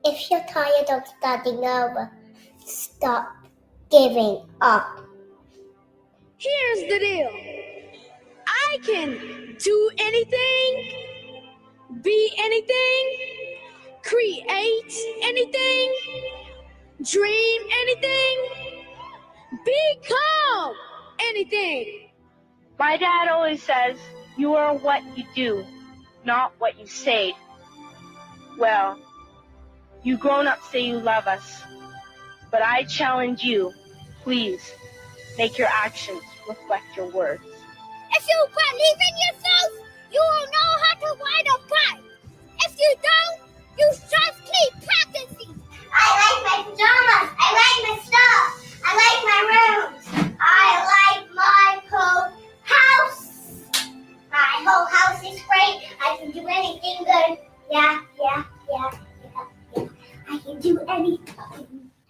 If you're tired of starting over, stop giving up. Here's the deal. I can do anything, be anything, create anything, dream anything, become anything. My dad always says, you are what you do, not what you say. Well, you grown-ups say you love us, but I challenge you, please, make your actions reflect your words. If you believe in yourself, you will know how to ride a bike. If you don't, you just keep practicing. I like my pajamas. I like my stuff. I like my rooms. I like my whole house. My whole house is great. I can do anything good. Yeah. I can do anything.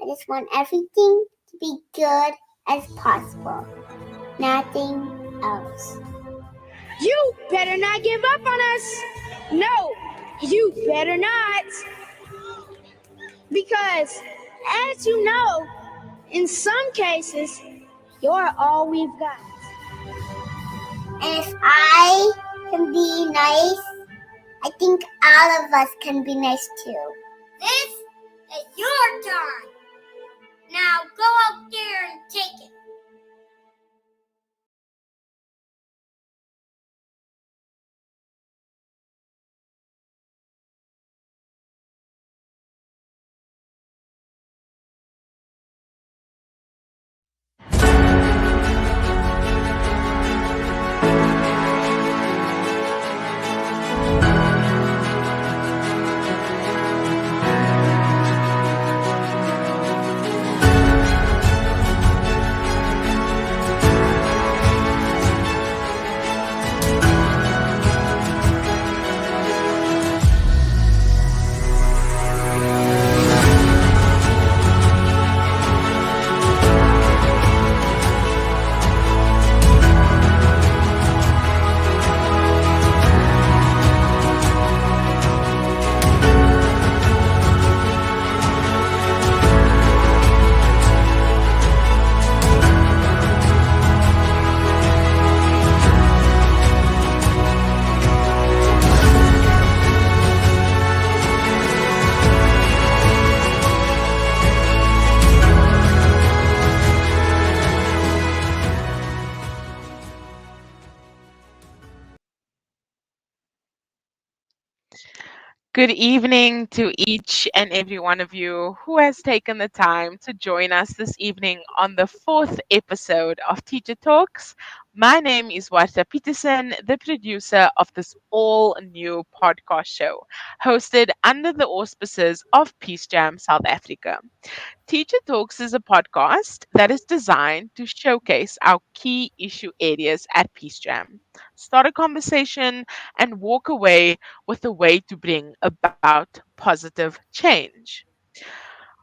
I just want everything to be good as possible. Nothing else. You better not give up on us. No, you better not. Because, as you know, in some cases, you're all we've got. And if I can be nice, I think all of us can be nice too. This is your turn. Now go out there and take it. Good evening to each and every one of you who has taken the time to join us this evening on the fourth episode of Teacher Talks. My name is Warda Petersen, the producer of this all new podcast show, hosted under the auspices of PeaceJam South Africa. Teacher Talks is a podcast that is designed to showcase our key issue areas at PeaceJam, start a conversation, and walk away with a way to bring about positive change.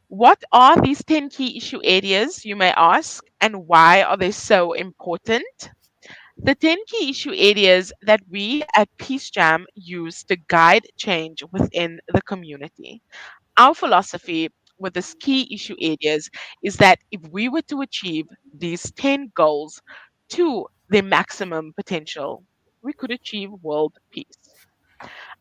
What are these 10 key issue areas, you may ask, and why are they so important? The 10 key issue areas that we at PeaceJam use to guide change within the community. Our philosophy with these key issue areas is that if we were to achieve these 10 goals to their maximum potential, we could achieve world peace.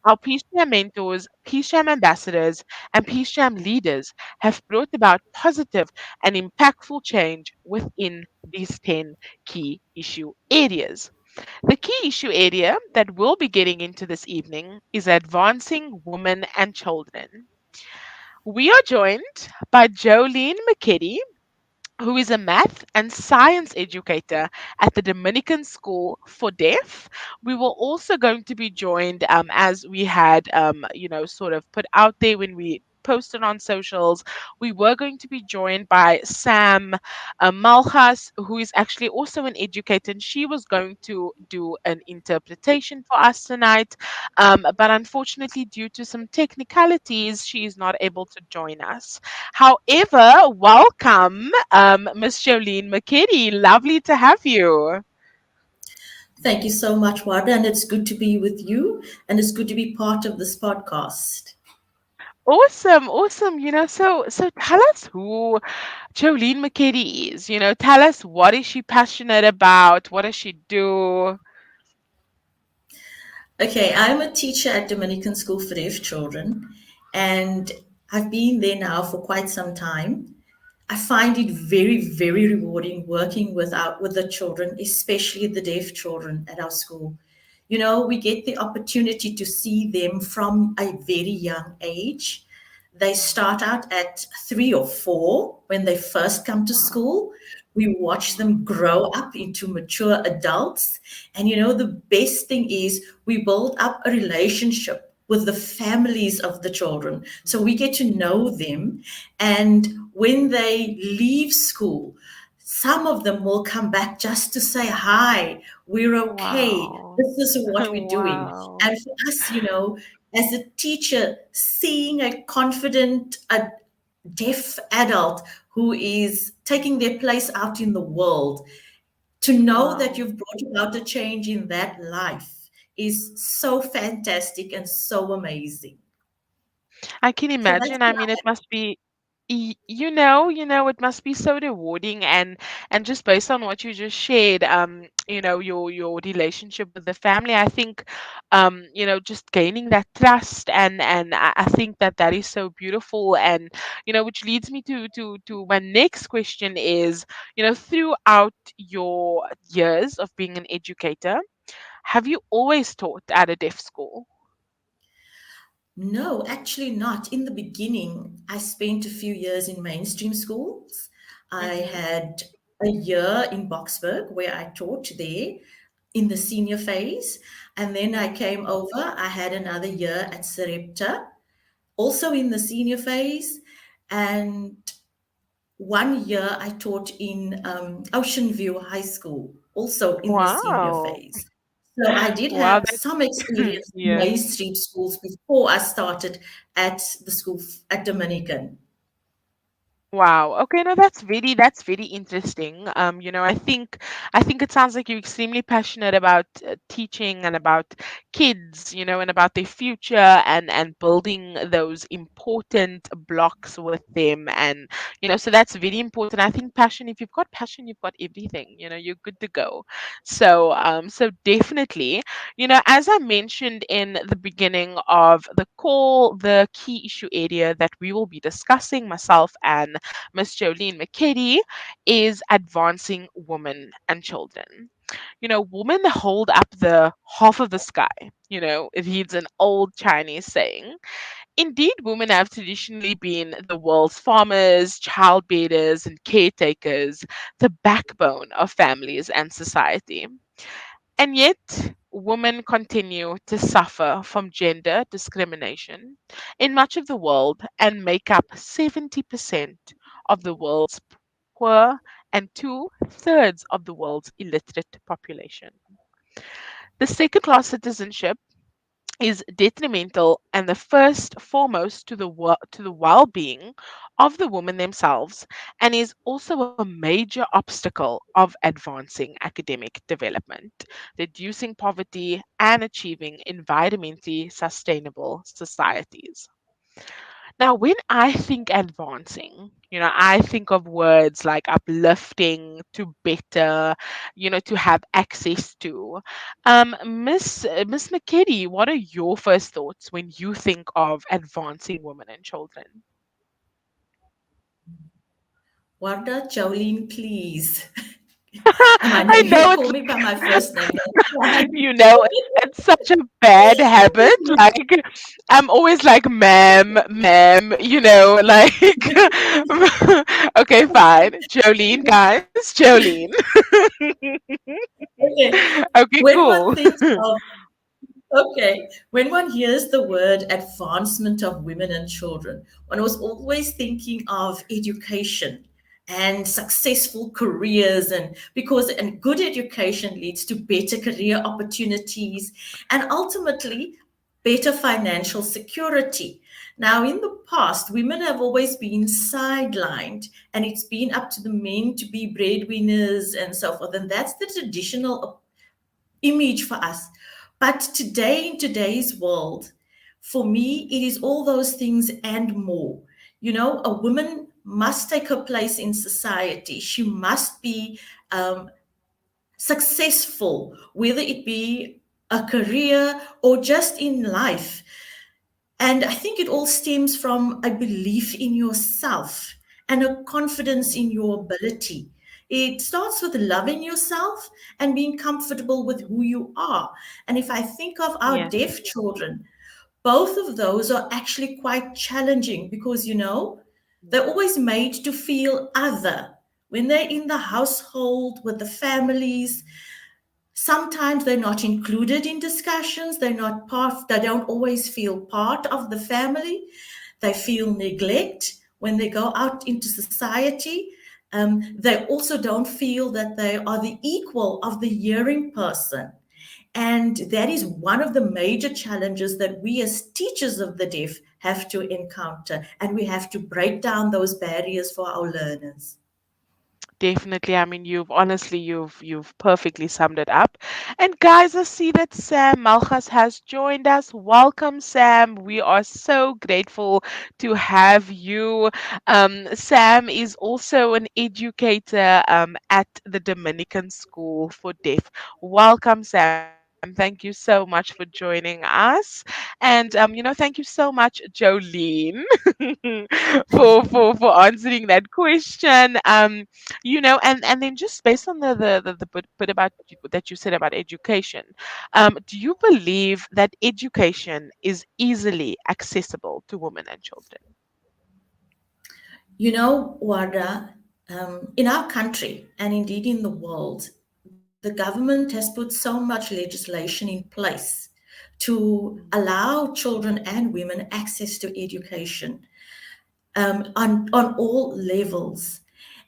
Our PeaceJam mentors, PeaceJam ambassadors, and PeaceJam leaders have brought about positive and impactful change within these 10 key issue areas. The key issue area that we'll be getting into this evening is advancing women and children. We are joined by Joeline Mc Kerry, who is a math and science educator at the Dominican School for Deaf. We were also going to be joined, as we had, sort of put out there when we posted on socials. We were going to be joined by Sam Malgas, who is actually also an educator, and she was going to do an interpretation for us tonight. But unfortunately, due to some technicalities, she is not able to join us. However, welcome, Miss Joeline Mc Kerry. Lovely to have you. Thank you so much, Warda, and it's good to be with you, and it's good to be part of this podcast. Awesome, awesome. So tell us who Joeline Mc Kerry is. Tell us, what is she passionate about? What does she do? Okay, I'm a teacher at Dominican School for Deaf Children, and I've been there now for quite some time. I find it very, very rewarding working with the children, especially the deaf children at our school. We get the opportunity to see them from a very young age. They start out at 3 or 4 when they first come to Wow. school. We watch them grow up into mature adults. And the best thing is we build up a relationship with the families of the children. So we get to know them. And when they leave school, some of them will come back just to say, hi, we're okay. Wow. This is what we're doing. Wow. And for us, as a teacher, seeing a confident, a deaf adult who is taking their place out in the world, to know that Wow. you've brought about a change in that life is so fantastic and so amazing. I can So that's imagine. I mean, it must be, it must be so rewarding, and just based on what you just shared, your relationship with the family, I think, just gaining that trust, and I think that that is so beautiful, and which leads me to my next question is, throughout your years of being an educator, have you always taught at a deaf school? No, actually not. In the beginning, I spent a few years in mainstream schools. I Mm-hmm. had a year in Boksburg where I taught there in the senior phase. And then I came over. I had another year at Sarepta, also in the senior phase. And 1 year I taught in Ocean View High School, also in the senior Wow. phase. So I did Wow, have that some experience in yeah. mainstream schools before I started at the school at Dominican. Wow. Okay, no, that's very interesting. I think it sounds like you're extremely passionate about teaching and about kids, and about their future, and building those important blocks with them, and so that's very important. I think passion. If you've got passion, you've got everything. You're good to go. So definitely, as I mentioned in the beginning of the call, the key issue area that we will be discussing, myself and Miss Joeline Mc Kerry, is advancing women and children. Women hold up the half of the sky. It reads an old Chinese saying. Indeed, women have traditionally been the world's farmers, childbearers, and caretakers, the backbone of families and society. And yet, women continue to suffer from gender discrimination in much of the world and make up 70% of the world's poor and two-thirds of the world's illiterate population. The second class citizenship is detrimental and the first foremost to the well-being of the women themselves, and is also a major obstacle of advancing academic development, reducing poverty, and achieving environmentally sustainable societies. Now, when I think advancing, I think of words like uplifting, to better, to have access to. Miss McKinney, what are your first thoughts when you think of advancing women and children? Warda, Jolene, please. I You know can it's call me by my first name. That's fine. you know it's such a bad habit. Like, I'm always like, ma'am, ma'am, like. Okay, fine, Jolene, guys, Jolene. Okay. Okay, When cool. one thinks of Okay, when one hears the word advancement of women and children, one was always thinking of education and successful careers, and because and good education leads to better career opportunities and ultimately better financial security. Now, in the past, women have always been sidelined, and it's been up to the men to be breadwinners and so forth. And that's the traditional image for us. But today, in today's world, for me, it is all those things and more. You know, a woman must take her place in society. She must be successful, whether it be a career or just in life. And I think it all stems from a belief in yourself and a confidence in your ability. It starts with loving yourself and being comfortable with who you are. And if I think of our Yes. deaf children, both of those are actually quite challenging because, you know, they're always made to feel other. When they're in the household with the families, sometimes they're not included in discussions, they're not part, they don't always feel part of the family, they feel neglect when they go out into society. They also don't feel that they are the equal of the hearing person. And that is one of the major challenges that we as teachers of the deaf have to encounter. And we have to break down those barriers for our learners. Definitely. I mean, you've perfectly summed it up. And guys, I see that Sam Malgas has joined us. Welcome, Sam. We are so grateful to have you. Sam is also an educator at the Dominican School for Deaf. Welcome, Sam. Thank you so much for joining us. And thank you so much, Joeline, for answering that question. And then just based on the bit about that you said about education, do you believe that education is easily accessible to women and children? You know, Warda, in our country and indeed in the world, the government has put so much legislation in place to allow children and women access to education on all levels.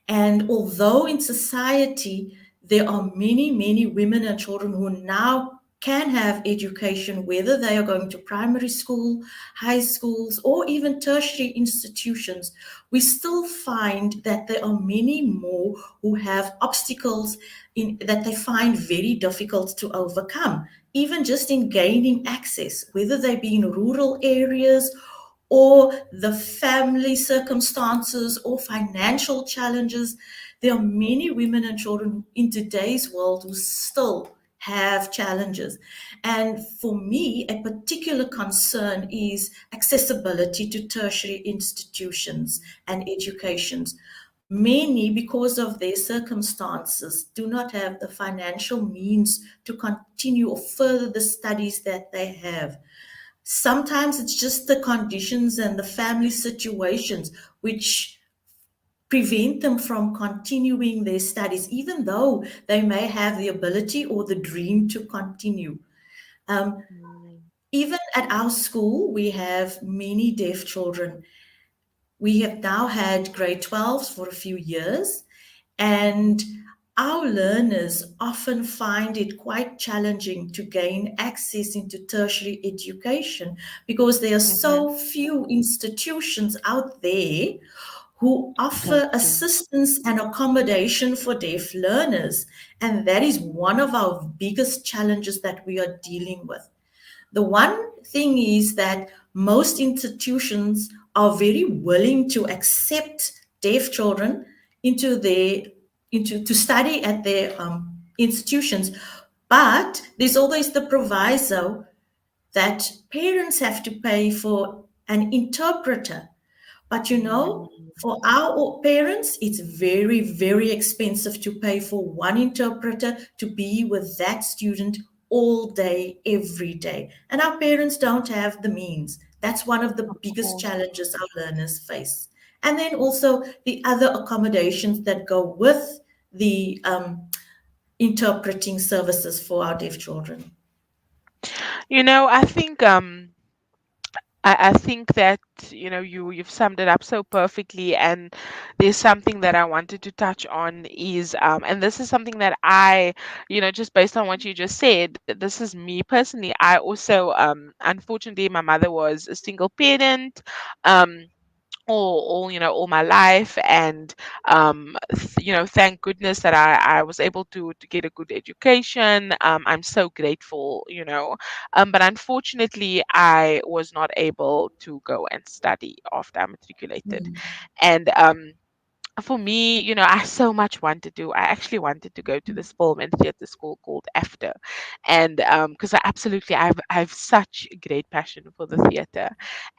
And although in society there are many, many women and children who now can have education, whether they are going to primary school, high schools, or even tertiary institutions, we still find that there are many more who have obstacles that they find very difficult to overcome, even just in gaining access, whether they be in rural areas or the family circumstances or financial challenges. There are many women and children in today's world who still have challenges. And for me, a particular concern is accessibility to tertiary institutions and educations. Many, because of their circumstances, do not have the financial means to continue or further the studies that they have. Sometimes it's just the conditions and the family situations which prevent them from continuing their studies, even though they may have the ability or the dream to continue. Um, Mm. Even at our school, we have many deaf children. We have now had grade 12s for a few years, and our learners often find it quite challenging to gain access into tertiary education because there are Mhm. so few institutions out there who offer Exactly. assistance and accommodation for deaf learners. And that is one of our biggest challenges that we are dealing with. The one thing is that most institutions are very willing to accept deaf children into their into to study at their institutions, but there's always the proviso that parents have to pay for an interpreter. But you know, Mm. for our parents, it's very, very expensive to pay for one interpreter to be with that student all day, every day. And our parents don't have the means. That's one of the Of biggest course. challenges our learners face. And then also the other accommodations that go with the interpreting services for our deaf children. I think I think that you've summed it up so perfectly, and there's something that I wanted to touch on is and this is something that just based on what you just said, this is me personally. I also unfortunately, my mother was a single parent. um all my life. And thank goodness that I was able to get a good education. I'm so grateful. But unfortunately I was not able to go and study after I matriculated. Mm. And for me, I so much wanted to. I actually wanted to go to this film and theatre school called AFTER, and because I've such a great passion for the theatre,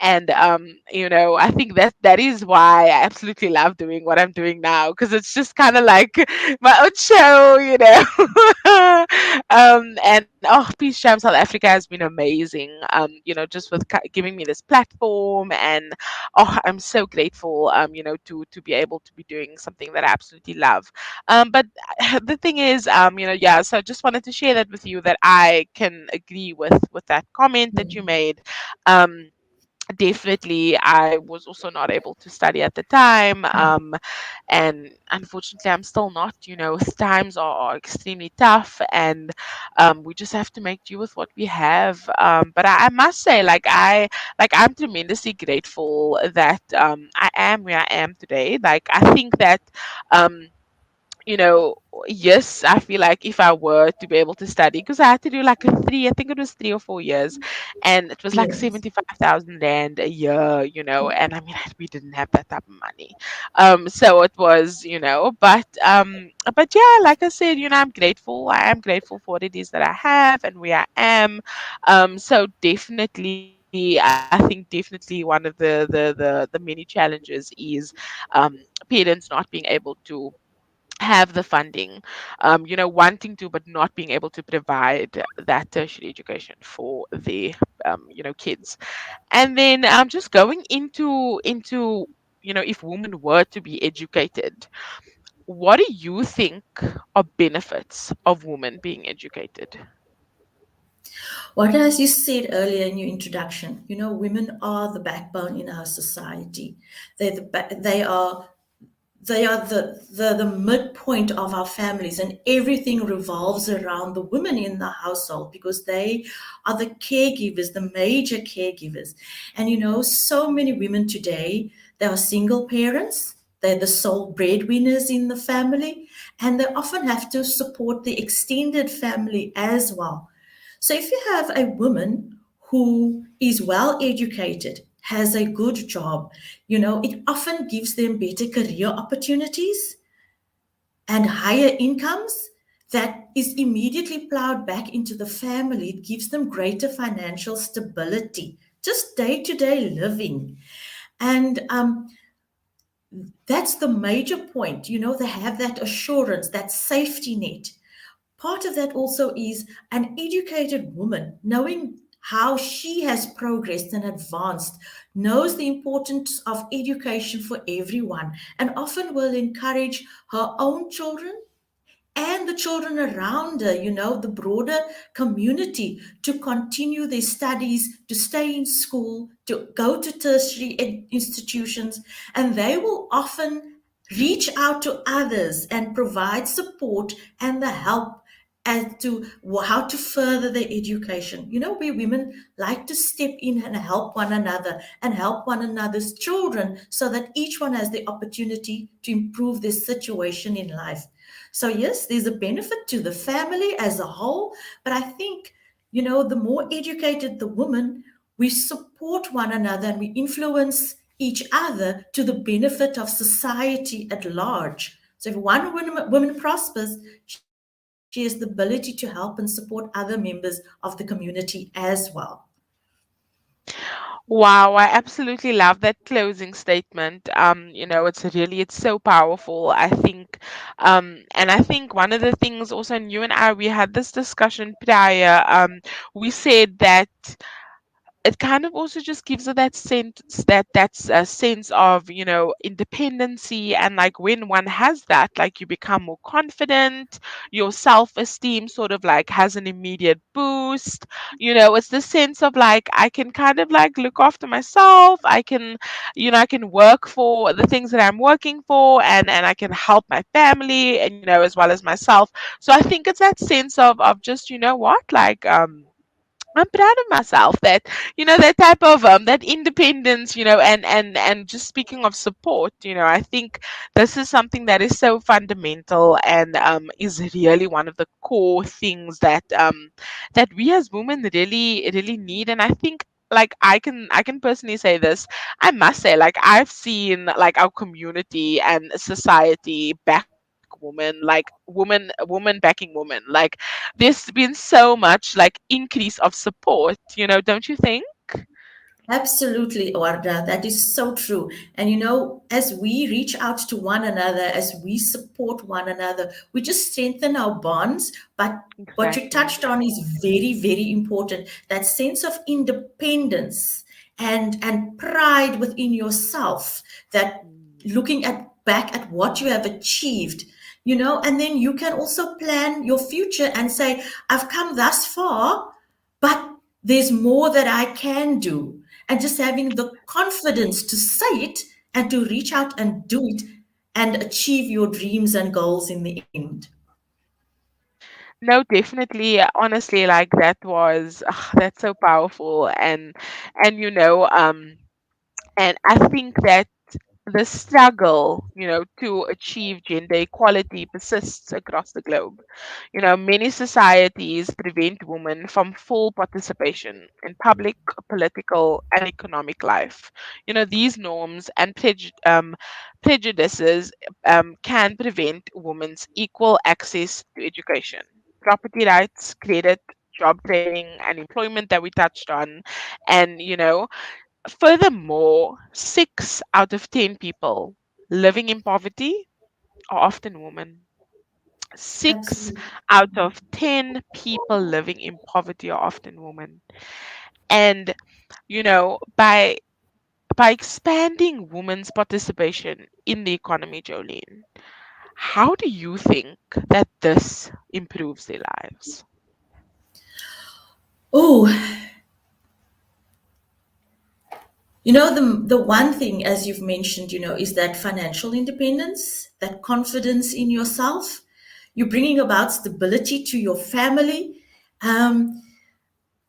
and I think that is why I absolutely love doing what I'm doing now, because it's just kind of like my own show. And PeaceJam South Africa has been amazing. Just with giving me this platform, and I'm so grateful, to be able to be doing something that I absolutely love. But the thing is, yeah. So I just wanted to share that with you, that I can agree with that comment that you Mm. made. Um, Definitely, I was also not able to study at the time. And unfortunately I'm still not. Times are extremely tough, and we just have to make do with what we have. But I must say, I'm tremendously grateful that I am where I am today. Like, I think that um you know, yes, I feel like if I were to be able to study, because I had to do like I think it was 3 or 4 years, and it was like Yes. 75,000 rand a year, and I mean, we didn't have that type of money. So it was, but yeah, like I said, I'm grateful. I am grateful for what it is that I have and where I am. So definitely, I think definitely one of the many challenges is parents not being able to have the funding, wanting to, but not being able to provide that tertiary education for the, kids. And then just going into, if women were to be educated, what do you think are benefits of women being educated? What, as you said earlier in your introduction, women are the backbone in our society. They are the midpoint of our families, and everything revolves around the women in the household, because they are the caregivers, the major caregivers. And so many women today, they are single parents, they're the sole breadwinners in the family, and they often have to support the extended family as well. So if you have a woman who is well educated, has a good job, it often gives them better career opportunities and higher incomes that is immediately plowed back into the family. It gives them greater financial stability, just day to day living. And that's the major point. They have that assurance, that safety net. Part of that also is an educated woman knowing how she has progressed and advanced, knows the importance of education for everyone, and often will encourage her own children and the children around her, the broader community, to continue their studies, to stay in school, to go to tertiary institutions. And they will often reach out to others and provide support and the help as to how to further their education. We women like to step in and help one another and help one another's children, so that each one has the opportunity to improve their situation in life. So, yes, there's a benefit to the family as a whole, but I think, the more educated the woman, we support one another and we influence each other to the benefit of society at large. So, if one woman prospers, she has the ability to help and support other members of the community as well. Wow, I absolutely love that closing statement. It's so powerful. I think, and I think one of the things also, and you and I, we had this discussion prior. We said that it kind of also just gives her that sense, that's a sense of, independency. And like, when one has that, like, you become more confident, your self-esteem sort of like has an immediate boost. It's the sense of like, I can kind of like look after myself. I can work for the things that I'm working for, and I can help my family, and as well as myself. So I think it's that sense of just, what, like, I'm proud of myself that, that type of that independence, and just speaking of support, I think this is something that is so fundamental and is really one of the core things that we as women really need. And I think, like, I can personally say this. I must say, like, I've seen, like, our community and society back women, like woman backing woman. Like, there's been so much, like, increase of support, don't you think? Absolutely, Warda. That is so true. And as we reach out to one another, as we support one another, we just strengthen our bonds. But what you Exactly. touched on is very, very important. That sense of independence and pride within yourself, that Mm. looking at back at what you have achieved, and then you can also plan your future and say, I've come thus far, but there's more that I can do. And just having the confidence to say it and to reach out and do it and achieve your dreams and goals in the end. No, definitely. Honestly, like, that's so powerful. And and I think that the struggle, to achieve gender equality persists across the globe. Many societies prevent women from full participation in public, political, and economic life. These norms and prejudices can prevent women's equal access to education, property rights, credit, job training, and employment that we touched on. And, furthermore, 6 out of 10 people living in poverty are often women. Six Absolutely. out of 10 people living in poverty are often women. And, by expanding women's participation in the economy, Jolene, how do you think that this improves their lives? Oh, the one thing, as you've mentioned, is that financial independence, that confidence in yourself. You're bringing about stability to your family. Um,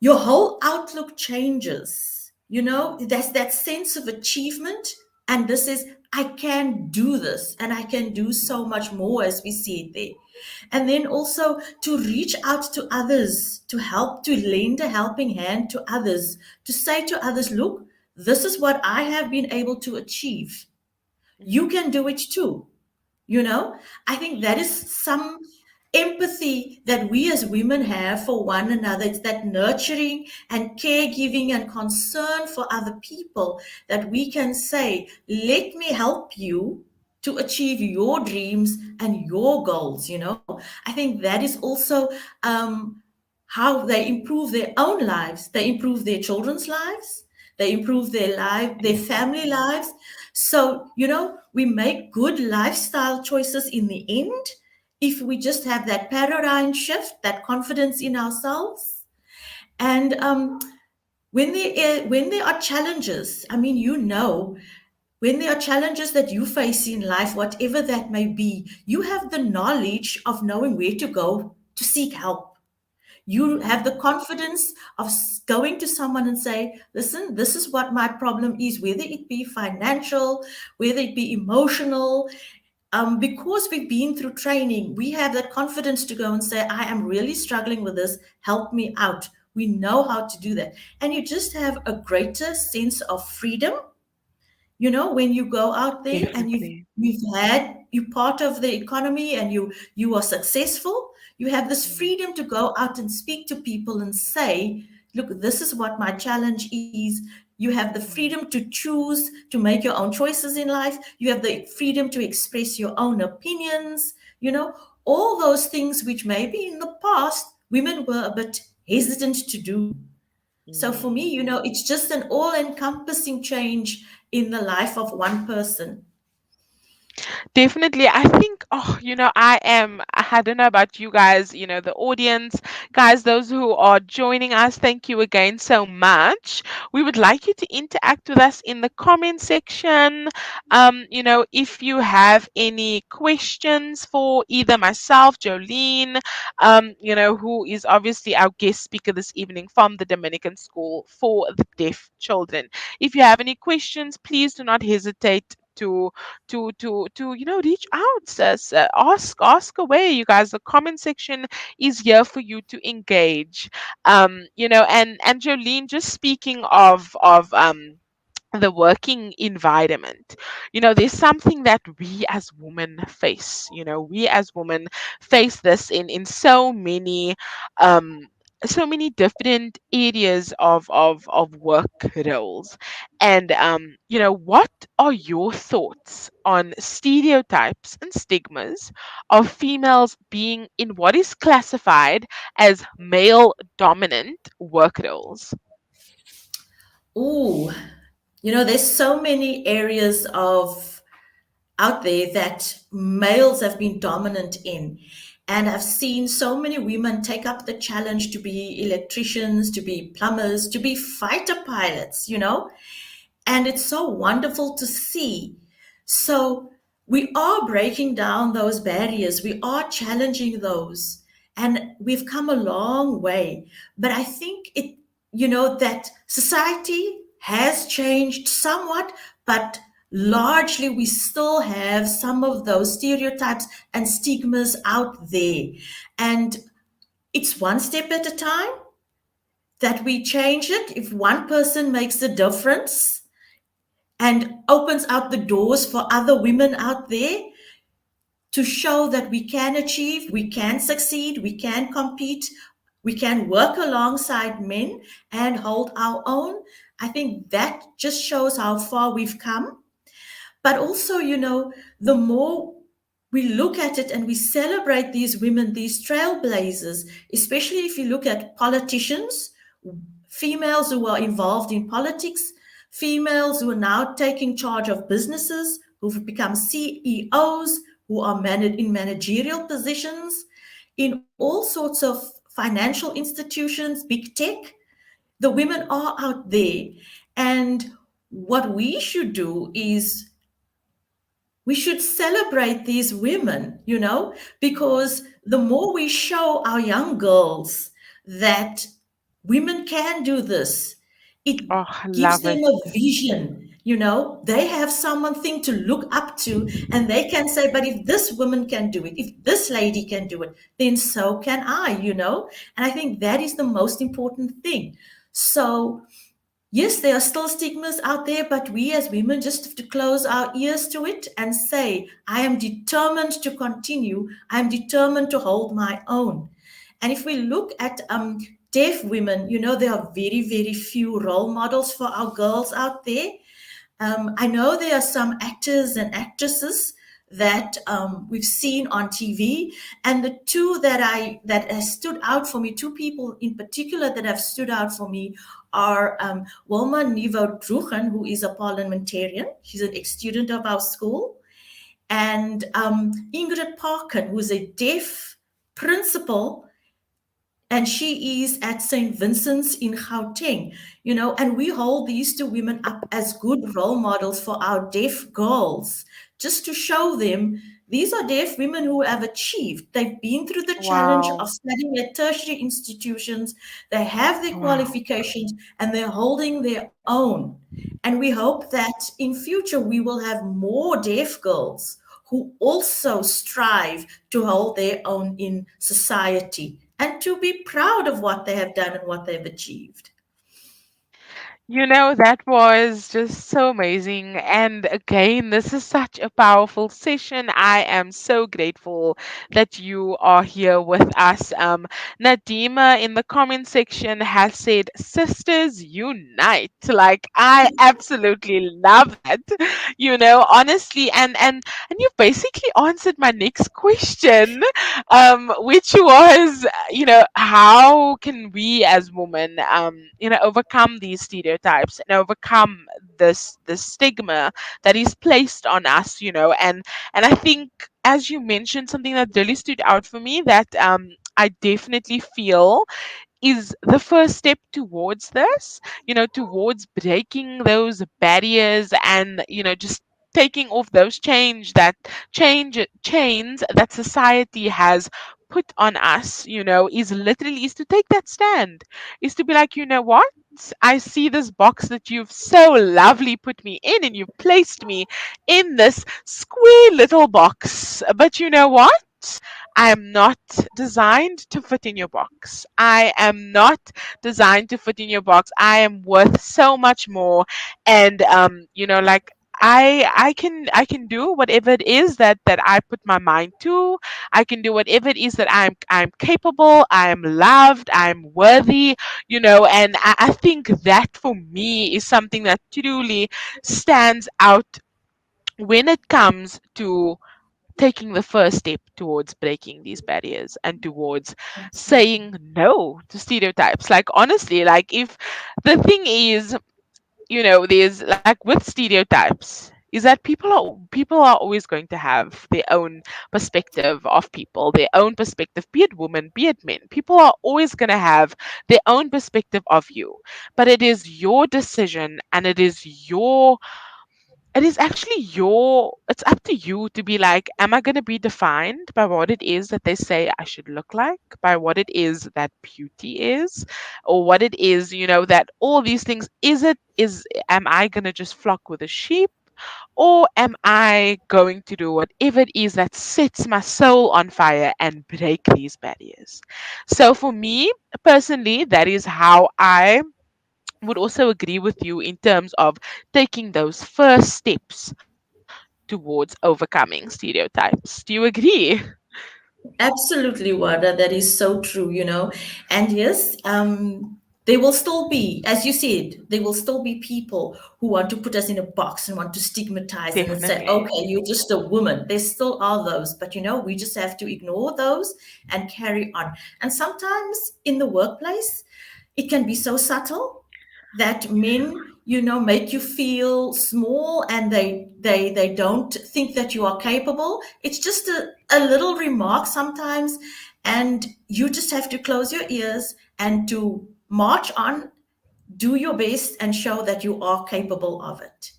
your whole outlook changes. There's that sense of achievement, and this is, I can do this, and I can do so much more, as we see it there. And then also to reach out to others, to help, to lend a helping hand to others, to say to others, look, this is what I have been able to achieve. You can do it too. you know I think that is some empathy that we as women have for one another. It's that nurturing and caregiving and concern for other people, that we can say, let me help you to achieve your dreams and your goals. I think that is also um, how they improve their own lives. They improve their children's lives, they improve their family lives. So we make good lifestyle choices in the end if we just have that paradigm shift, that confidence in ourselves. And when there are challenges, I mean, when there are challenges that you face in life, whatever that may be, you have the knowledge of knowing where to go to seek help. You have the confidence of going to someone and say, listen, this is what my problem is, whether it be financial, whether it be emotional. Because we've been through training, we have that confidence to go and say, I am really struggling with this, help me out. We know how to do that. And you just have a greater sense of freedom. When you go out there and Definitely. you part of the economy, and you are successful, you have this Mm, freedom to go out and speak to people and say, look, this is what my challenge is. You have the mm, freedom to choose to make your own choices in life. You have the freedom to express your own opinions, all those things which maybe in the past women were a bit hesitant to do. So for me, mm. it's just an all encompassing change in the life of one person. Definitely. I think, I don't know about you guys, the audience, guys, those who are joining us, thank you again so much. We would like you to interact with us in the comment section. If you have any questions for either myself, Joeline, who is obviously our guest speaker this evening from the Dominican School for the Deaf Children. If you have any questions, please do not hesitate to reach out, sis. Ask away, you guys. The comment section is here for you to engage. And Jolene, just speaking of the working environment, there's something that we as women face. We as women face this in um so many different areas of work roles. And what are your thoughts on stereotypes and stigmas of females being in what is classified as male dominant work roles? Ooh, there's so many areas of out there that males have been dominant in. And I've seen so many women take up the challenge to be electricians, to be plumbers, to be fighter pilots, and it's so wonderful to see. So we are breaking down those barriers, we are challenging those, and we've come a long way. But I think that society has changed somewhat, but largely we still have some of those stereotypes and stigmas out there. And it's one step at a time that we change it. If one person makes a difference and opens out the doors for other women out there to show that we can achieve, we can succeed, we can compete, we can work alongside men and hold our own. I think that just shows how far we've come. But also, the more we look at it and we celebrate these women, these trailblazers, especially if you look at politicians, females who are involved in politics, females who are now taking charge of businesses, who've become CEOs, who are in managerial positions, in all sorts of financial institutions, big tech. The women are out there. And what we should do is we should celebrate these women, because the more we show our young girls that women can do this, it Oh, I gives love them it. a vision. They have something to look up to, and they can say, but if this woman can do it, if this lady can do it, then so can I. And I think that is the most important thing. So yes, there are still stigmas out there, but we as women just have to close our ears to it and say, I am determined to continue. I am determined to hold my own. And if we look at deaf women, there are very, very few role models for our girls out there. I know there are some actors and actresses that we've seen on TV, and the two that has stood out for me, two people in particular that have stood out for me, are Wilma Nevo Drugen, who is a parliamentarian. She's an ex-student of our school, and Ingrid Parkin, who's a deaf principal, and she is at St. Vincent's in Gauteng, and we hold these two women up as good role models for our deaf girls, just to show them these are deaf women who have achieved. They've been through the challenge Wow. of studying at tertiary institutions. They have their Wow. qualifications and they're holding their own. And we hope that in future we will have more deaf girls who also strive to hold their own in society and to be proud of what they have done and what they've achieved. That was just so amazing. And again, this is such a powerful session. I am so grateful that you are here with us. Nadima in the comment section has said, Sisters Unite. Like, I absolutely love that, honestly. And you basically answered my next question, which was, how can we as women, overcome these stereotypes? stereotypes and overcome this stigma that is placed on us, and I think, as you mentioned, something that really stood out for me that I definitely feel is the first step towards this, towards breaking those barriers and, just taking off those chains that society has put on us, is to take that stand, is to be like, what? I see this box that you've so lovely put me in, and you've placed me in this square little box. But you know what? I am not designed to fit in your box. I am not designed to fit in your box. I am worth so much more. And like, I can do whatever it is that I put my mind to. I can do whatever it is that I'm capable, I'm loved, I'm worthy, and I think that for me is something that truly stands out when it comes to taking the first step towards breaking these barriers and towards saying no to stereotypes. Like, honestly, like, if the thing is, there's like, with stereotypes, is that people are always going to have their own perspective of people, their own perspective, be it women, be it men. People are always going to have their own perspective of you, but it is your decision, and it is actually it's up to you to be like, am I going to be defined by what it is that they say I should look like, by what it is that beauty is, or what it is, that all these things, am I going to just flock with the sheep, or am I going to do whatever it is that sets my soul on fire and break these barriers? So for me personally, that is how I would also agree with you in terms of taking those first steps towards overcoming stereotypes. Do you agree? Absolutely, Wada. That is so true, And yes, there will still be, as you said, there will still be people who want to put us in a box and want to stigmatize and then say, Definitely. okay, you're just a woman. There still are those, but we just have to ignore those and carry on. And sometimes in the workplace, it can be so subtle that men make you feel small, and they don't think that you are capable. It's just a little remark sometimes, and you just have to close your ears and to march on, do your best, and show that you are capable of it.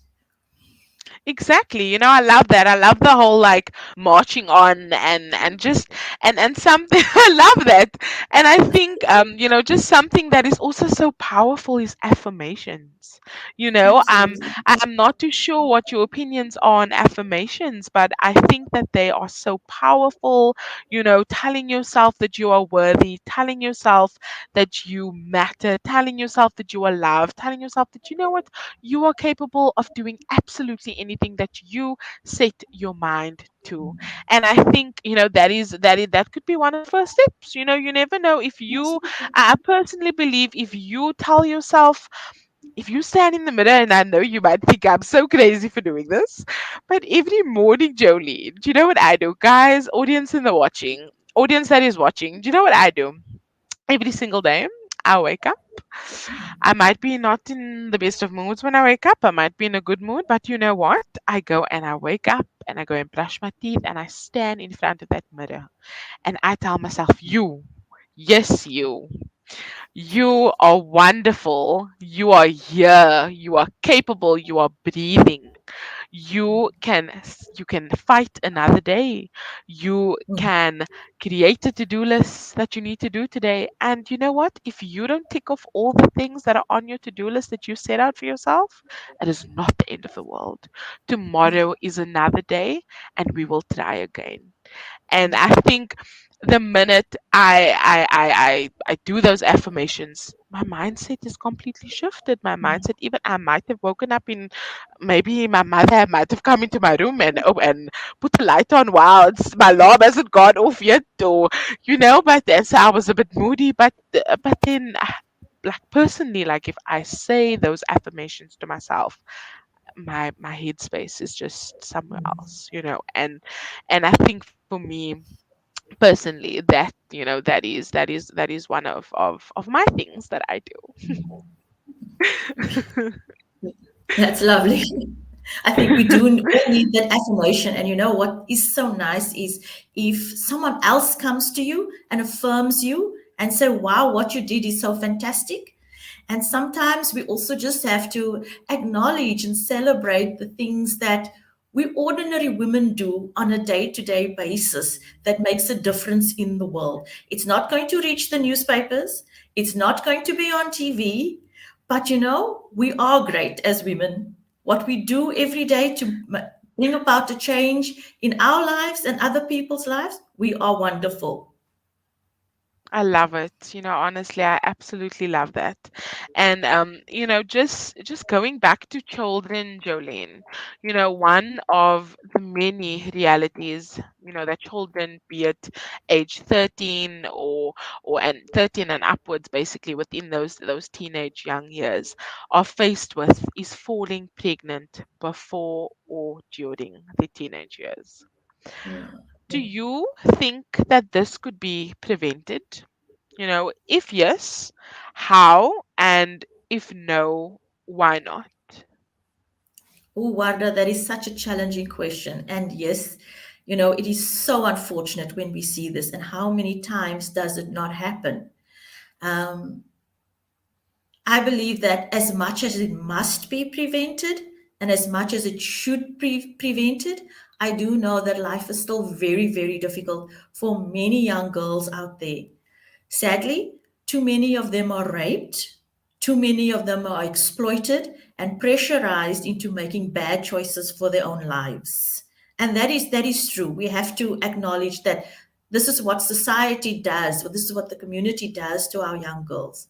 Exactly. I love that. I love the whole, like, marching on, and just and something I love that. And I think, just something that is also so powerful is affirmations. Absolutely. I'm not too sure what your opinions are on affirmations, but I think that they are so powerful, telling yourself that you are worthy, telling yourself that you matter, telling yourself that you are loved, telling yourself that, what, you are capable of doing absolutely anything that you set your mind to. And I think, that could be one of the first steps. You never know. If you I personally believe, if you tell yourself, if you stand in the mirror, and I know you might think I'm so crazy for doing this, but every morning, Jolie, do you know what I do? Guys, audience that is watching, do you know what I do? Every single day, I wake up. I might be not in the best of moods when I wake up. I might be in a good mood, but you know what? I go and I wake up and I go and brush my teeth and I stand in front of that mirror and I tell myself, you, yes, you are wonderful. You are here. You are capable. You are breathing. You can fight another day. You can create a to-do list that you need to do today. And you know what? If you don't tick off all the things that are on your to-do list that you set out for yourself, it is not the end of the world. Tomorrow is another day, and we will try again. And I think the minute I do those affirmations, my mindset is completely shifted. My mindset, even I might have woken up in, maybe my mother might have come into my room and put the light on while my alarm hasn't gone off yet, or but then, so I was a bit moody, but then, like, personally, like, if I say those affirmations to myself, my headspace is just somewhere else, and I think for me personally, that that is one of my things that I do. That's lovely. I think we do all need that affirmation. And you know what is so nice is if someone else comes to you and affirms you and say, wow, what you did is so fantastic. And sometimes we also just have to acknowledge and celebrate the things that we ordinary women do on a day-to-day basis that makes a difference in the world. It's not going to reach the newspapers. It's not going to be on TV. But you know, we are great as women. What we do every day to bring about a change in our lives and other people's lives, we are wonderful. I love it. Honestly, I absolutely love that. And just going back to children, Jolene, one of the many realities, that children, be it age 13 or and 13 and upwards, basically within those teenage young years, are faced with is falling pregnant before or during the teenage years. Yeah. Do you think that this could be prevented? If yes, how? And if no, why not? Oh, Warda, that is such a challenging question. And yes, you know, it is so unfortunate when we see this. And how many times does it not happen? Um, I believe that as much as it must be prevented and as much as it should be prevented, I do know that life is still very, very difficult for many young girls out there. Sadly, too many of them are raped, too many of them are exploited and pressurized into making bad choices for their own lives. And that is true. We have to acknowledge that this is what society does, or this is what the community does to our young girls.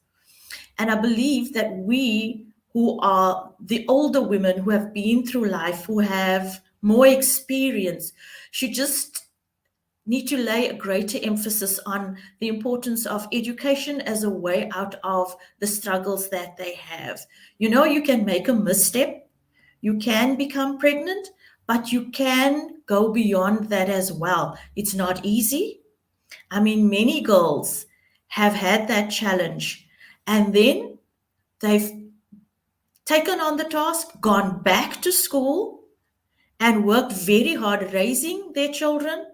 And I believe that we who are the older women who have been through life, who have more experience, should just need to lay a greater emphasis on the importance of education as a way out of the struggles that they have. You know, you can make a misstep, you can become pregnant, but you can go beyond that as well. It's not easy. I mean, many girls have had that challenge and then they've taken on the task, gone back to school, and worked very hard raising their children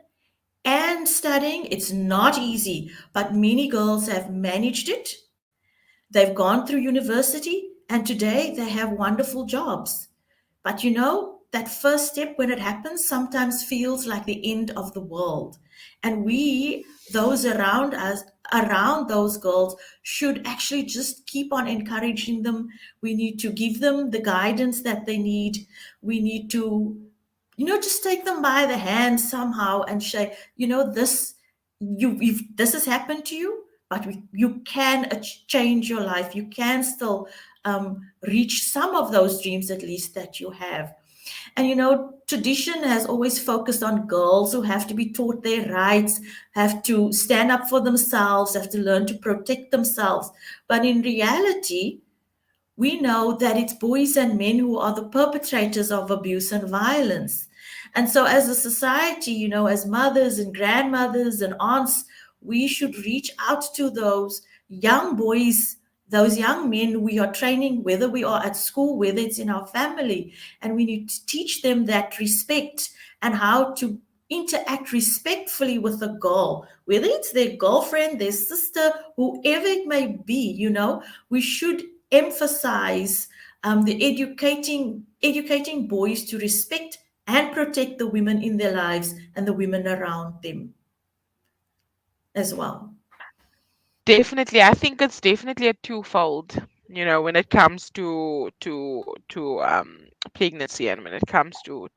and studying. It's not easy, but many girls have managed it. They've gone through university and today they have wonderful jobs. But you know, that first step when it happens sometimes feels like the end of the world. And we, those around us, around those girls, should actually just keep on encouraging them. We need to give them the guidance that they need. We need to, you know, just take them by the hand somehow and say, you know, this has happened to you, but you can change your life. You can still reach some of those dreams, at least, that you have. And you know, tradition has always focused on girls who have to be taught their rights, have to stand up for themselves, have to learn to protect themselves. But in reality, we know that it's boys and men who are the perpetrators of abuse and violence. And so, as a society, you know, as mothers and grandmothers and aunts, we should reach out to those young boys, those young men we are training, whether we are at school, whether it's in our family, and we need to teach them that respect and how to interact respectfully with a girl, whether it's their girlfriend, their sister, whoever it may be. You know, we should emphasize the educating boys to respect and protect the women in their lives and the women around them as well. Definitely, I think it's definitely a twofold, when it comes to pregnancy and when it comes to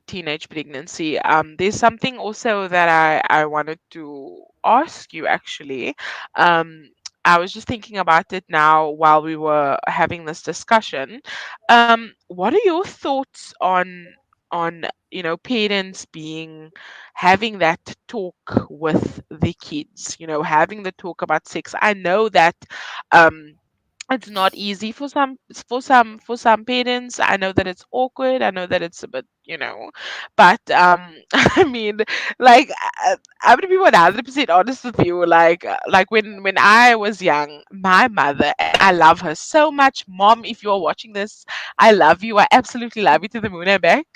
teenage pregnancy. There's something also that I wanted to ask you actually. Um, I was just thinking about it now while we were having this discussion. What are your thoughts on parents having that talk with the kids, having the talk about sex? I know that um It's not easy for some parents. I know that it's awkward. I know that it's a bit, but I mean, like, I'm gonna be 100% honest with you. Like when I was young, my mother, and I love her so much, Mom, if you're watching this, I love you. I absolutely love you to the moon and back.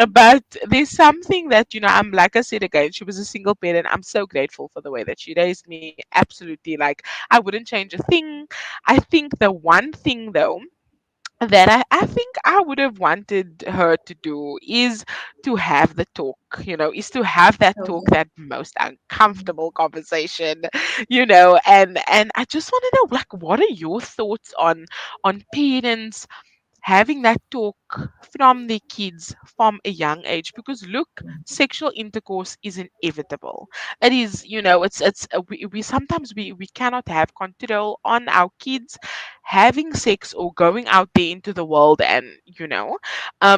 But there's something that, I'm, like I said again, she was a single parent. I'm so grateful for the way that she raised me. Absolutely, like, I wouldn't change a thing. I think the one thing though that I think I would have wanted her to do is to have the talk, is to have that talk, Okay. that most uncomfortable conversation, and I just want to know, like, what are your thoughts on parents having that talk from their kids from a young age? Because look, sexual intercourse is inevitable. It is, we sometimes we cannot have control on our kids having sex or going out there into the world, and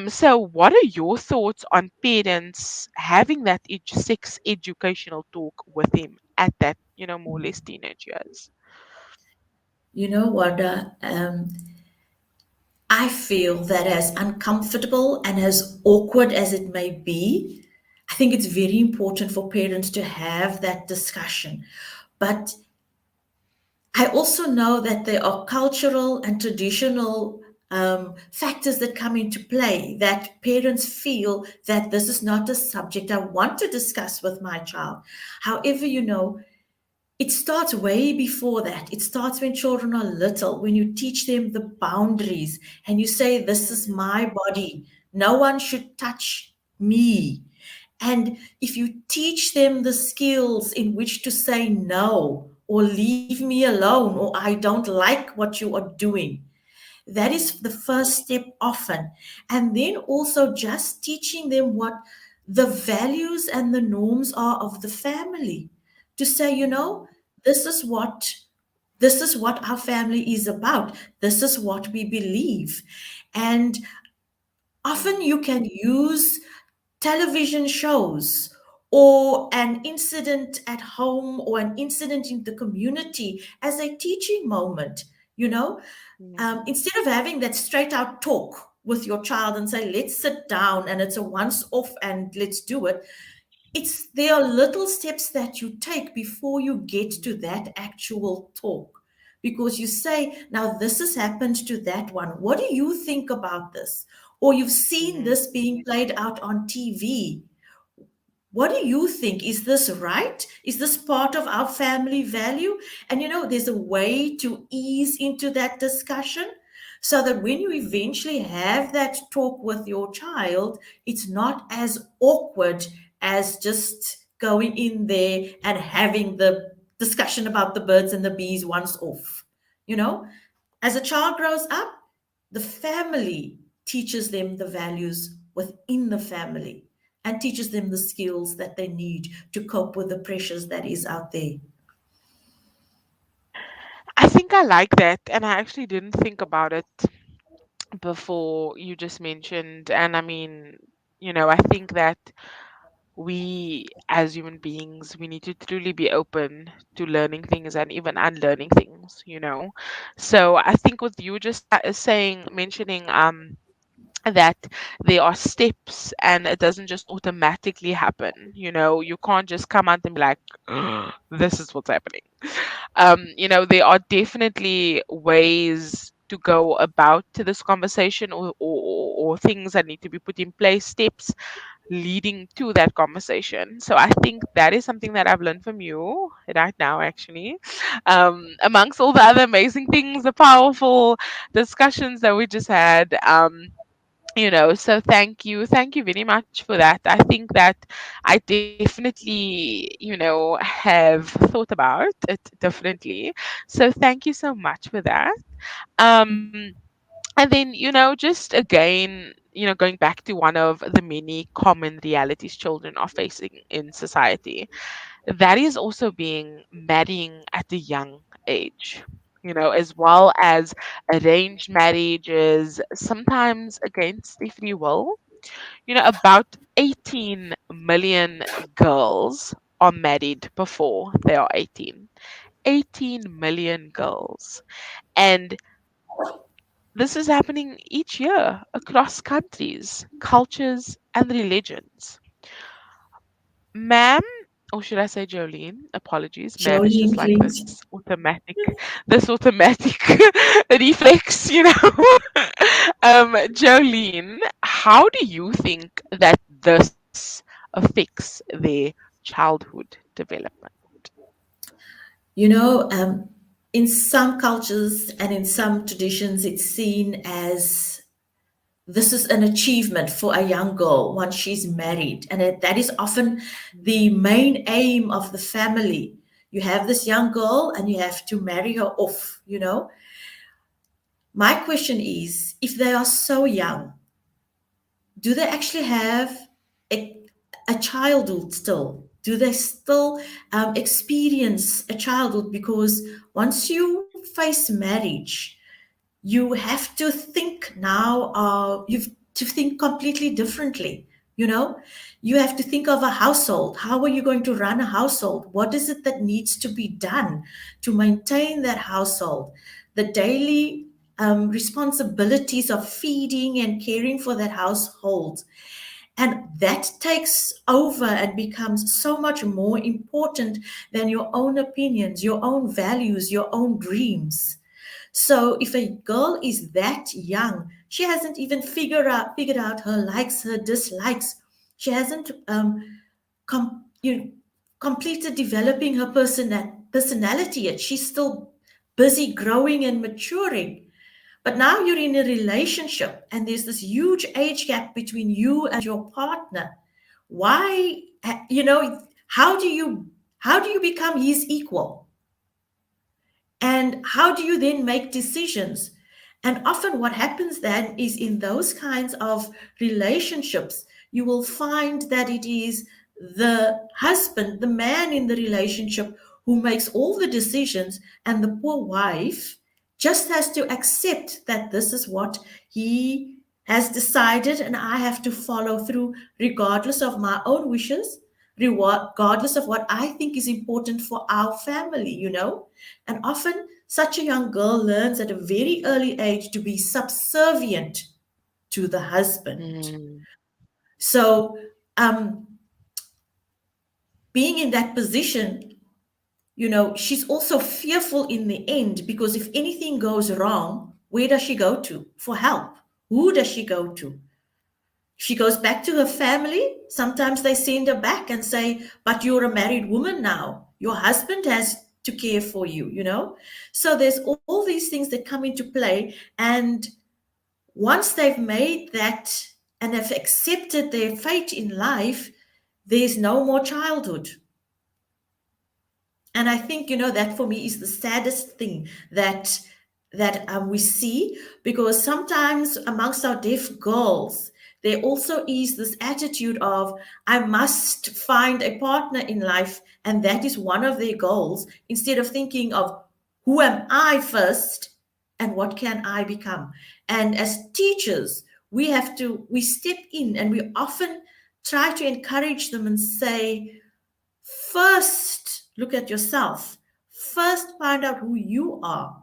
so what are your thoughts on parents having that sex educational talk with him at that, more or less teenage years? You know what? I feel that as uncomfortable and as awkward as it may be, I think it's very important for parents to have that discussion. But I also know that there are cultural and traditional factors that come into play that parents feel that this is not a subject I want to discuss with my child. However, it starts way before that. It starts when children are little, when you teach them the boundaries and you say, "This is my body. No one should touch me." And if you teach them the skills in which to say no, or leave me alone, or I don't like what you are doing, that is the first step often. And then also just teaching them what the values and the norms are of the family. To say, this is what this is what our family is about. This is what we believe. And often you can use television shows or an incident at home or an incident in the community as a teaching moment, you know instead of having that straight out talk with your child and say, let's sit down and it's a once off and let's do it. There are little steps that you take before you get to that actual talk, because you say, now this has happened to that one, what do you think about this? Or you've seen Hmm. this being played out on TV, what do you think? Is this right? Is this part of our family value? And there's a way to ease into that discussion so that when you eventually have that talk with your child, it's not as awkward as just going in there and having the discussion about the birds and the bees once off. You know, as a child grows up, the family teaches them the values within the family and teaches them the skills that they need to cope with the pressures that is out there. I think I like that, and I actually didn't think about it before you just mentioned. And I mean, I think that we as human beings, we need to truly be open to learning things and even unlearning things. So I think with you just saying, mentioning that there are steps and it doesn't just automatically happen. You can't just come out and be like, this is what's happening. There are definitely ways to go about to this conversation, or things that need to be put in place, steps leading to that conversation. So I think that is something that I've learned from you right now, actually. Amongst all the other amazing things, the powerful discussions that we just had. So thank you very much for that. I think that I definitely, have thought about it differently. So thank you so much for that. um and then, just again, going back to one of the many common realities children are facing in society, that is also being marrying at a young age, as well as arranged marriages, sometimes against their free will. About 18 million girls are married before they are 18. 18 million girls. And this is happening each year across countries, cultures, and religions. Ma'am, or should I say Jolene? Apologies. Ma'am is just Joeline, like please. this automatic reflex, you know. Jolene, how do you think that this affects their childhood development? In some cultures and in some traditions, it's seen as this is an achievement for a young girl once she's married. And that is often the main aim of the family. You have this young girl and you have to marry her off. My question is, if they are so young, do they actually have a, a childhood still? Do they still experience a childhood? Because once you face marriage, you have to think now, you've to think completely differently. You know, you have to think of a household. How are you going to run a household? What is it that needs to be done to maintain that household? The daily responsibilities of feeding and caring for that household. And that takes over and becomes so much more important than your own opinions, your own values, your own dreams. So if a girl is that young, she hasn't even figured out her likes, her dislikes. She hasn't completed developing her personality yet. She's still busy growing and maturing. But now you're in a relationship and there's this huge age gap between you and your partner. Why, how do you become his equal? And how do you then make decisions? And often, what happens then is in those kinds of relationships, you will find that it is the husband, the man in the relationship, who makes all the decisions, and the poor wife just has to accept that this is what he has decided, and I have to follow through regardless of my own wishes, regardless of what I think is important for our family. And often, such a young girl learns at a very early age to be subservient to the husband. Mm, So, um, being in that position, she's also fearful in the end because if anything goes wrong, where does she go to for help? Who does she go to? She goes back to her family. Sometimes they send her back and say, but you're a married woman now. Your husband has to care for you. So there's all these things that come into play. And once they've made that and have accepted their fate in life, there's no more childhood. And I think, that for me is the saddest thing that we see, because sometimes amongst our deaf girls, there also is this attitude of, I must find a partner in life, and that is one of their goals, instead of thinking of who am I first and what can I become. And as teachers, we step in and we often try to encourage them and say, first, look at yourself. First, find out who you are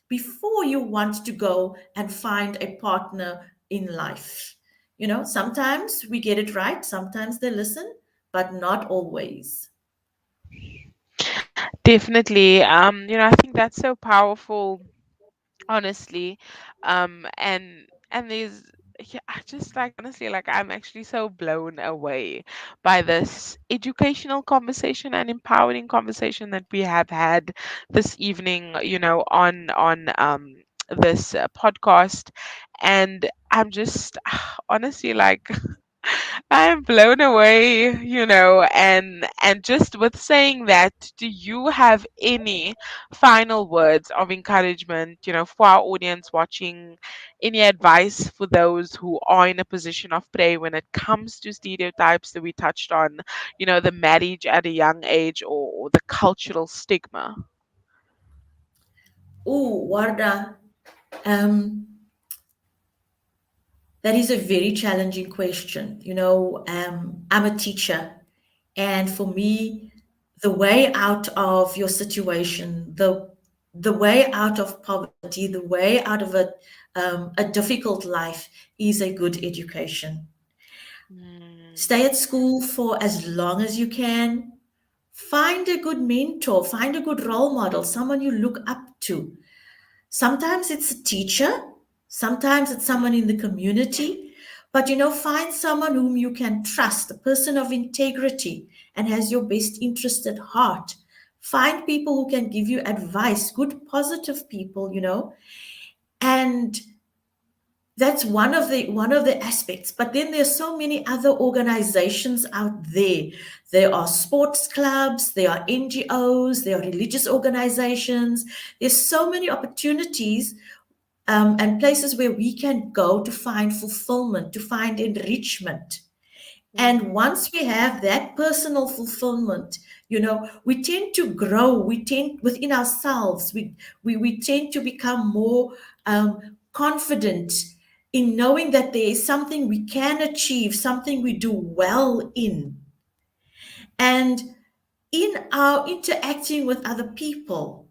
before you want to go and find a partner in life. Sometimes we get it right, sometimes they listen, but not always. definitely. I think that's so powerful, honestly. And there's yeah, I just like honestly like I'm actually so blown away by this educational conversation and empowering conversation that we have had this evening, on this podcast. And I'm just honestly like I am blown away, and just with saying that, do you have any final words of encouragement, for our audience watching, any advice for those who are in a position of prey when it comes to stereotypes that we touched on, the marriage at a young age, or the cultural stigma? Oh, Warda, um, that is a very challenging question. I'm a teacher, and for me, the way out of your situation, the way out of poverty, the way out of a difficult life is a good education. Mm, Stay at school for as long as you can. Find a good mentor, find a good role model, someone you look up to. Sometimes it's a teacher, sometimes it's someone in the community, but find someone whom you can trust, a person of integrity and has your best interest at heart. Find people who can give you advice, good, positive people, and that's one of the aspects. But then there's so many other organizations out there. There are sports clubs, there are NGOs, there are religious organizations. There's so many opportunities, and places where we can go to find fulfillment, to find enrichment. And mm, once we have that personal fulfillment, we tend to grow. We tend within ourselves. We tend to become more confident in knowing that there is something we can achieve, something we do well in, and in our interacting with other people.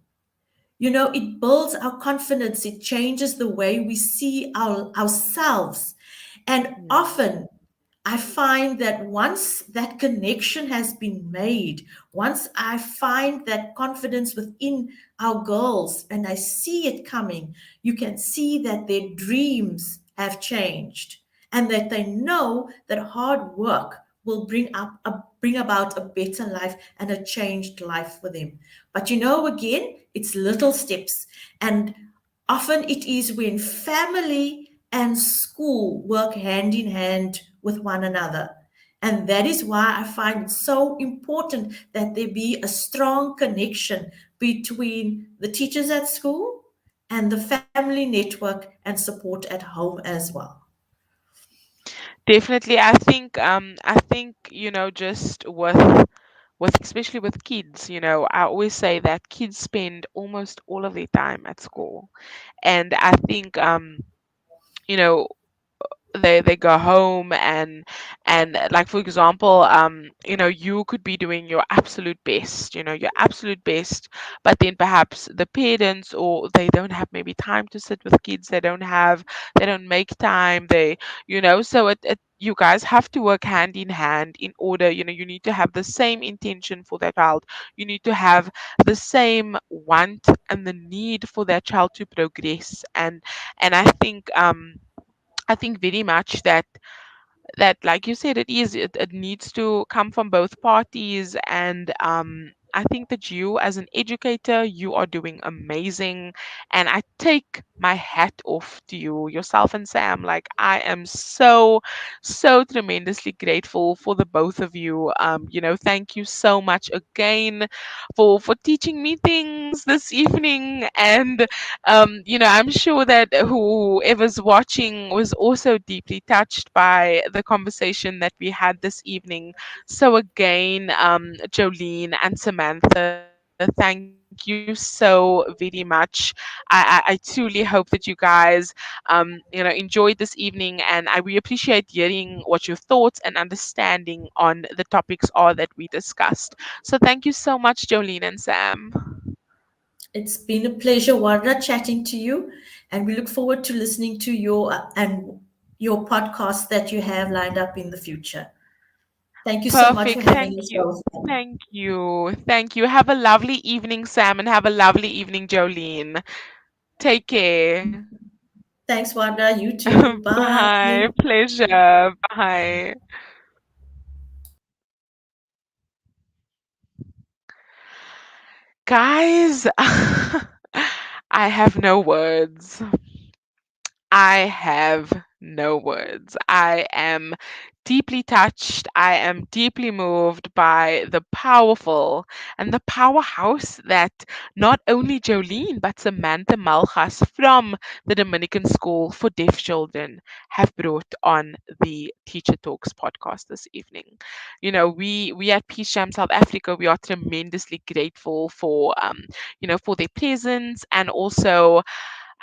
It builds our confidence. It changes the way we see ourselves. And mm, often I find that once that connection has been made, once I find that confidence within our girls and I see it coming, you can see that their dreams have changed and that they know that hard work will bring about a better life and a changed life for them. But again, it's little steps. And often it is when family and school work hand in hand with one another. And that is why I find it so important that there be a strong connection between the teachers at school and the family network and support at home as well. definitely. I think, just with especially with kids, I always say that kids spend almost all of their time at school. And I think you know they go home, and like for example, you could be doing your absolute best, your absolute best, but then perhaps the parents, or they don't have maybe time to sit with kids, they don't make time, so you guys have to work hand in hand in order, you need to have the same intention for that child. You need to have the same want and the need for that child to progress. And I think very much that like you said, it needs to come from both parties. And I think that you, as an educator, you are doing amazing, and I take my hat off to you, yourself and Sam. Like, I am so tremendously grateful for the both of you. Thank you so much again for teaching me things this evening. And I'm sure that whoever's watching was also deeply touched by the conversation that we had this evening. So again, Joeline and Samantha, thank you so very much. I truly hope that you guys, enjoyed this evening, and we appreciate hearing what your thoughts and understanding on the topics are that we discussed. So thank you so much, Joeline and Sam. It's been a pleasure, Warda, chatting to you, and we look forward to listening to your podcast that you have lined up in the future. Thank you so much for Perfect. having Thank us you. both. Thank you. Thank you. Have a lovely evening, Sam, and have a lovely evening, Jolene. Take care. Thanks, Warda. You too. Bye. Bye. Pleasure. Bye. Guys, I have no words. I have no words. I am deeply touched. I am deeply moved by the powerful and the powerhouse that not only Jolene but Samantha Malgas from the Dominican School for Deaf Children have brought on the Teacher Talks podcast this evening. We at PeaceJam South Africa, we are tremendously grateful for for their presence, and also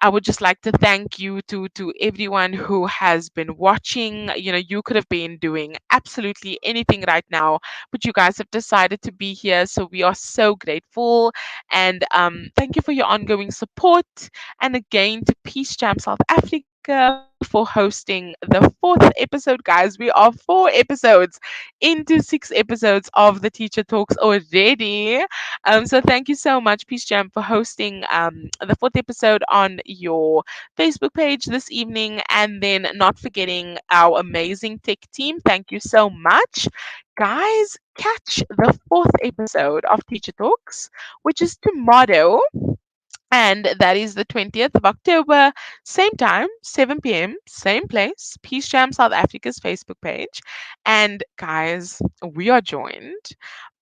I would just like to thank you to everyone who has been watching. You know, you could have been doing absolutely anything right now, but you guys have decided to be here. So we are so grateful. And thank you for your ongoing support. And again, to Peace Jam South Africa for hosting the fourth episode, guys. We are 4 episodes into 6 episodes of the Teacher Talks already. So thank you so much, Peace Jam, for hosting the fourth episode on your Facebook page this evening, and then not forgetting our amazing tech team. Thank you so much, guys. Catch the fourth episode of Teacher Talks, which is tomorrow, and that is the 20th of October, same time, 7 p.m., same place, Peace Jam South Africa's Facebook page. And guys, we are joined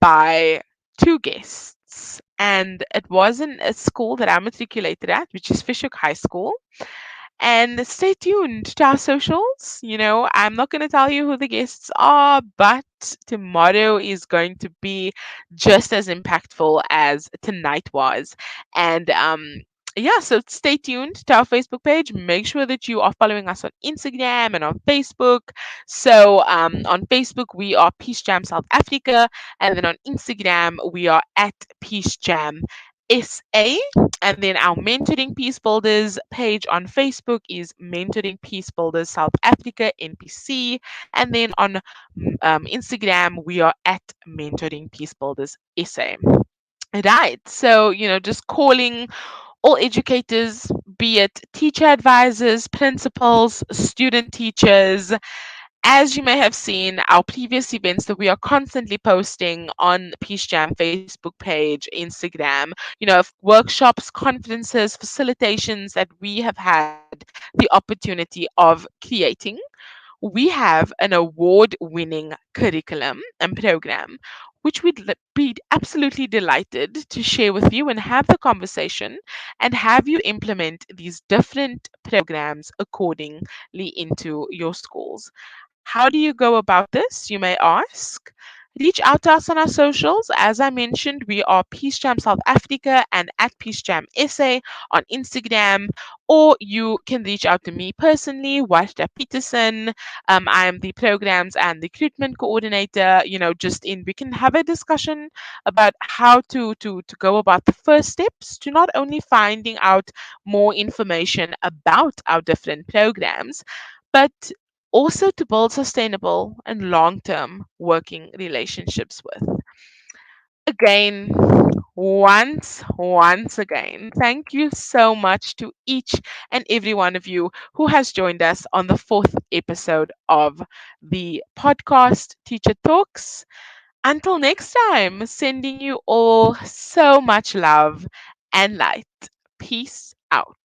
by two guests. And it wasn't a school that I matriculated at, which is Fishhook High School. And stay tuned to our socials. You know, I'm not going to tell you who the guests are, but tomorrow is going to be just as impactful as tonight was. And yeah, so stay tuned to our Facebook page. Make sure that you are following us on Instagram and on Facebook. So on Facebook, we are Peace Jam South Africa. And then on Instagram, we are at Peace Jam SA. And then our Mentoring Peace Builders page on Facebook is Mentoring Peace Builders South Africa, NPC. And then on Instagram, we are at Mentoring Peace Builders SA. Right. So, you know, just calling all educators, be it teacher advisors, principals, student teachers. As you may have seen, our previous events that we are constantly posting on Peace Jam Facebook page, Instagram, you know, workshops, conferences, facilitations that we have had the opportunity of creating. We have an award winning curriculum and program, which we'd be absolutely delighted to share with you and have the conversation and have you implement these different programs accordingly into your schools. How do you go about this, you may ask? Reach out to us on our socials. As I mentioned, we are PeaceJam South Africa and at PeaceJam SA on Instagram, or you can reach out to me personally, Warda Petersen. I am the programs and recruitment coordinator. You know, just in we can have a discussion about how to go about the first steps to not only finding out more information about our different programs, but also to build sustainable and long term working relationships with. Again, once again, thank you so much to each and every one of you who has joined us on the fourth episode of the podcast Teacher Talks. Until next time, sending you all so much love and light. Peace out.